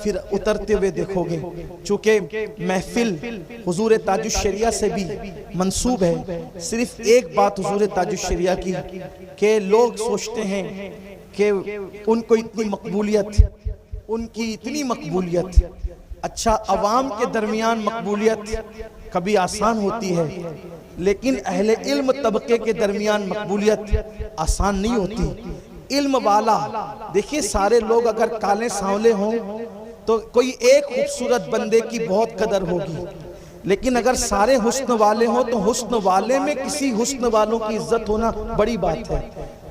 پھر اترتے ہوئے دیکھو گے. چونکہ محفل حضور تاج الشریعہ سے بھی منسوب ہے. صرف ایک بات حضور تاج الشریعہ کی کہ لوگ سوچتے ہیں کہ ان کو اتنی مقبولیت، ان کی اتنی مقبولیت. اچھا، عوام کے درمیان مقبولیت کبھی آسان ہوتی ہے، لیکن اہل علم طبقے کے درمیان مقبولیت آسان نہیں ہوتی. علم والا، دیکھیے سارے لوگ اگر کالے سانولے ہوں تو کوئی ایک خوبصورت بندے کی بہت قدر ہوگی، لیکن اگر سارے حسن والے ہوں تو حسن والے میں کسی حسن والوں کی عزت ہونا بڑی بات ہے.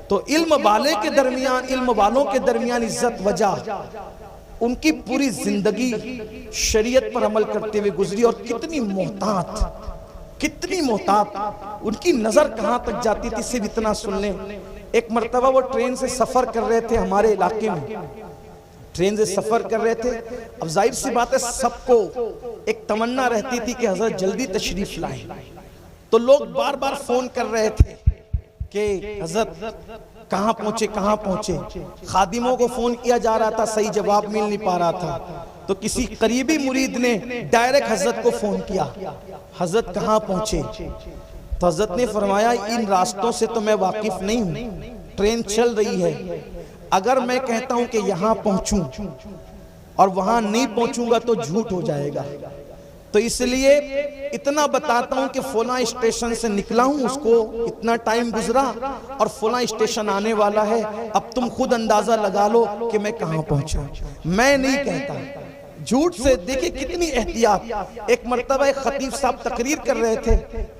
تو علم والے کے درمیان، علم والوں کے درمیان عزت وجہ ان کی پوری زندگی شریعت پر عمل کرتے ہوئے گزری. اور کتنی محتاط، کتنی محتاط، ان کی نظر کہاں تک جاتی تھی صرف اتنا سن لیں. ایک مرتبہ وہ ٹرین سے سفر کر رہے تھے، ہمارے علاقے میں ٹرین سے سفر کر رہے تھے. اب ظاہر سی بات ہے سب کو ایک تمنا رہتی تھی کہ حضرت جلدی تشریف لائیں. تو لوگ بار بار فون کر رہے تھے کہ حضرت کہاں پہنچے کہاں پہنچے. خادموں کو فون کیا جا رہا تھا، صحیح جواب مل نہیں پا رہا تھا. تو کسی قریبی مرید نے ڈائریکٹ حضرت کو فون کیا، حضرت کہاں پہنچے؟ تو حضرت نے فرمایا ان راستوں سے تو میں واقف نہیں ہوں، ٹرین چل رہی ہے. اگر میں کہتا ہوں کہ یہاں پہنچوں اور وہاں نہیں پہنچوں گا تو جھوٹ ہو جائے گا. تو اس لیے اتنا بتاتا ہوں کہ فلاں اسٹیشن سے نکلا ہوں، اس کو اتنا ٹائم گزرا اور فلاں اسٹیشن آنے والا ہے، اب تم خود اندازہ لگا لو کہ میں کہاں پہنچا. میں نہیں کہتا جھوٹ سے. دیکھیں کتنی احتیاط. ایک مرتبہ ایک خطیب صاحب تقریر کر رہے تھے،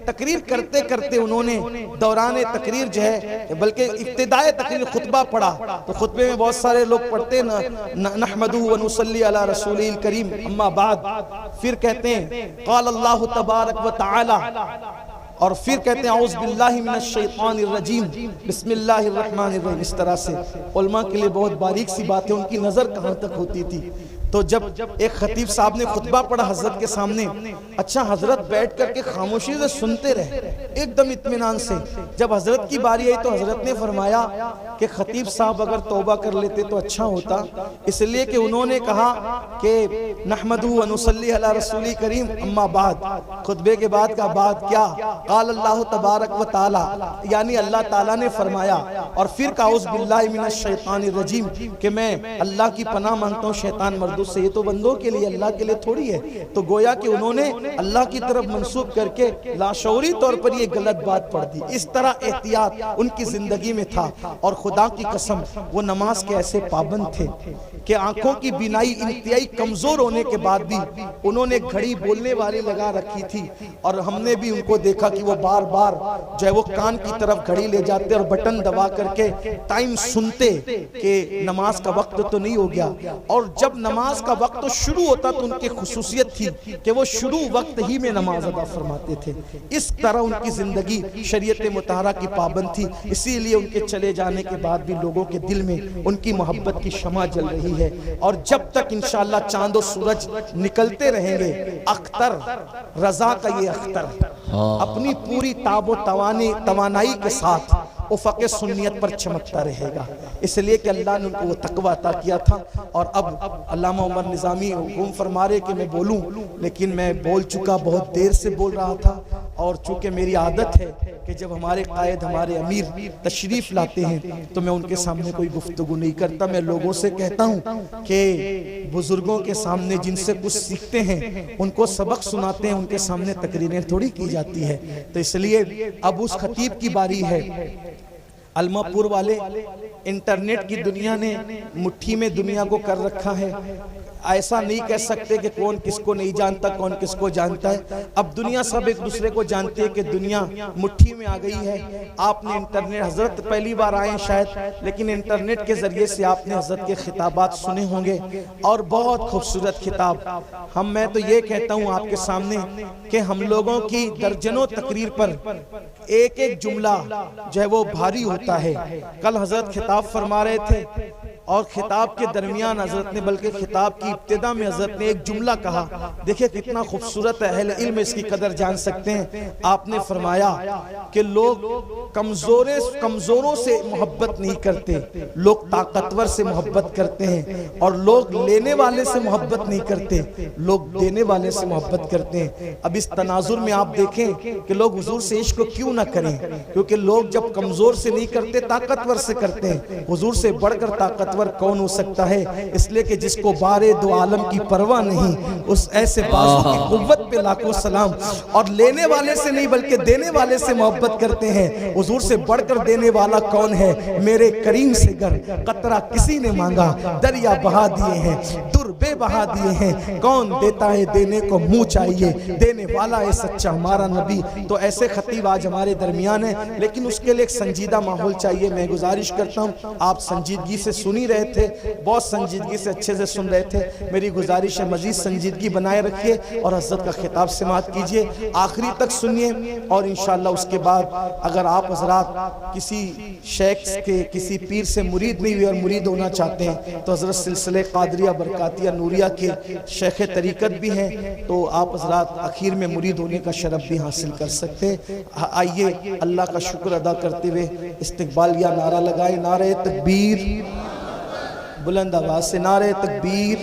تقریر کرتے کرتے انہوں نے دوران تقریر جو ہے، بلکہ ابتدائے تقریر خطبہ پڑھا. تو خطبے میں بہت سارے لوگ پڑھتے نحمدہ ونصلی علی رسولہ الکریم اما بعد، پھر کہتے ہیں قال اللہ تبارک و تعالی، اور پھر کہتے ہیں اعوذ باللہ من الشیطان الرجیم بسم اللہ الرحمن الرحیم. اس طرح سے علماء کے لیے بہت باریک سی بات ہے، ان کی نظر کہاں تک ہوتی تھی. تو جب ایک خطیب صاحب نے خطبہ پڑھا حضرت کے سامنے، اچھا حضرت بیٹھ کر کے خاموشی سے سنتے رہے ایک دم اطمینان سے. جب حضرت کی باری آئی تو حضرت نے فرمایا کہ خطیب صاحب اگر توبہ کر لیتے تو اچھا ہوتا، اس لیے کہ انہوں نے کہا کہ نحمدہ ونصلی علی رسول کریم اما بعد، خطبے کے بعد کا بعد کیا؟ قال اللہ تبارک و تعالی، یعنی اللہ تعالیٰ نے فرمایا. اور پھر کہا اعوذ باللہ من الشیطان الرجیم، کہ میں اللہ کی پناہ مانگتا ہوں شیطان مردود سے. یہ تو بندوں کے لیے، اللہ کے لیے تھوڑی ہے. تو گویا کہ انہوں نے اللہ کی طرف منسوب کر کے لاشعوری طور پر یہ غلط بات پڑھ دی. اس طرح احتیاط ان کی زندگی میں تھا. اور خدا کی قسم وہ نماز کے ایسے پابند تھے کہ آنکھوں کی بینائی انتہائی کمزور ہونے کے بعد بھی انہوں نے گھڑی بولنے والی لگا رکھی تھی. اور ہم نے بھی ان کو دیکھا کہ وہ بار بار جو ہے وہ کان کی طرف گھڑی لے جاتے اور بٹن دبا کر کے ٹائم سنتے کہ نماز کا وقت تو نہیں ہو گیا. اور جب نماز کا وقت شروع ہوتا تو ان کی خصوصیت تھی کہ وہ شروع وقت ہی میں نماز ادا فرماتے تھے. اس طرح ان کی زندگی شریعت مطہرہ کی پابند تھی. اسی لیے ان کے چلے جانے کے بعد بھی لوگوں کے دل میں ان کی محبت کی شمع جل رہی ہے. اور جب تک انشاءاللہ چاند و سورج نکلتے رہیں گے، اختر رضا کا یہ اختر اپنی پوری تاب و توانائی کے ساتھ افق سنیت پر چمکتا رہے گا. اس لیے کہ اللہ نے ان کو وہ تقوی عطا کیا تھا. اور اب علامہ عمر نظامی حکم فرما رہے کہ میں بولوں، لیکن میں بول چکا، بہت دیر سے بول رہا تھا. اور چونکہ میری عادت ہے کہ جب ہمارے قائد، ہمارے امیر تشریف لاتے ہیں تو میں ان کے سامنے کوئی گفتگو نہیں کرتا. میں لوگوں سے کہتا ہوں کہ بزرگوں کے سامنے جن سے کچھ سیکھتے ہیں ان کو سبق سناتے ہیں، ان کے سامنے تقریریں تھوڑی کی جاتی ہے. تو اس لیے اب اس خطیب کی باری ہے. علمہ پور والے انٹرنیٹ کی دنیا نے مٹھی میں دنیا کو کر رکھا ہے. ایسا نہیں کہہ سکتے کہ کون کس کو نہیں جانتا، کون کس کو جانتا ہے. اب دنیا سب ایک دوسرے کو جانتے ہیں کہ دنیا مٹھی میں آ گئی ہے. آپ نے انٹرنیٹ، حضرت پہلی بار آئے شاید، لیکن انٹرنیٹ کے ذریعے سے آپ نے حضرت کے خطابات سنے ہوں گے اور بہت خوبصورت خطاب. میں تو یہ کہتا ہوں آپ کے سامنے کہ ہم لوگوں کی درجنوں تقریر پر ایک ایک جملہ جو ہے وہ بھاری ہوتا ہے. کل حضرت خطاب فرما رہے تھے اور خطاب کے درمیان حضرت نے بلکہ خطاب کی ابتدا میں حضرت نے ایک جملہ کہا، دیکھیں کتنا خوبصورت ہے، اہل علم اس کی قدر جان سکتے ہیں۔ آپ نے فرمایا کہ لوگ کمزوروں سے محبت نہیں کرتے، لوگ طاقتور سے محبت کرتے ہیں، اور لوگ لینے والے سے محبت نہیں کرتے، لوگ دینے والے سے محبت کرتے ہیں۔ اب اس تناظر میں آپ دیکھیں کہ لوگ حضور سے عشق کیوں نہ کریں، کیونکہ لوگ جب کمزور سے نہیں کرتے طاقتور سے کرتے ہیں۔ حضور سے بڑھ کر طاقتور کون ہو سکتا ہے؟ اس لئے کہ جس کو بارے دو عالم کی پرواہ نہیں، اس ایسے بازو کی قوت پہ لاکھوں سلام، اور لینے والے سے نہیں بلکہ دینے والے سے محبت کرتے ہیں۔ حضور سے بڑھ کر دینے والا کون ہے؟ میرے کریم سے گر قطرہ کسی نے مانگا، دریا بہا دیے ہیں، در بے بہا دیے ہیں، کون دیتا ہے دینے کو منہ چاہیے، دینے والا ہے سچا ہمارا نبی۔ تو ایسے خطیب آج ہمارے درمیان ہیں، لیکن اس کے لیے ایک سنجیدہ ماحول چاہیے۔ میں گزارش کرتا ہوں، آپ سنجیدگی سے سنی رہے تھے، بہت سنجیدگی سے اچھے سے سن رہے تھے، میری گزارش ہے مزید سنجیدگی بنائے رکھیے اور حضرت کا خطاب سماعت کیجئے، آخری تک سنیے، اور انشاءاللہ اس کے بعد اگر آپ حضرات کسی شیخ کے کسی پیر سے مرید نہیں ہوئے اور مرید ہونا چاہتے ہیں تو حضرت سلسلہ قادریہ برکاتیہ نوریہ کے شیخ طریقت بھی ہیں، تو آپ حضرات اخیر میں مرید ہونے کا شرف بھی حاصل کر سکتے ہیں۔ آئیے اللہ کا شکر ادا کرتے ہوئے استقبالیہ نعرہ لگائے، نعرہ تکبیر، بلند آواز سے نعرہ تکبیر۔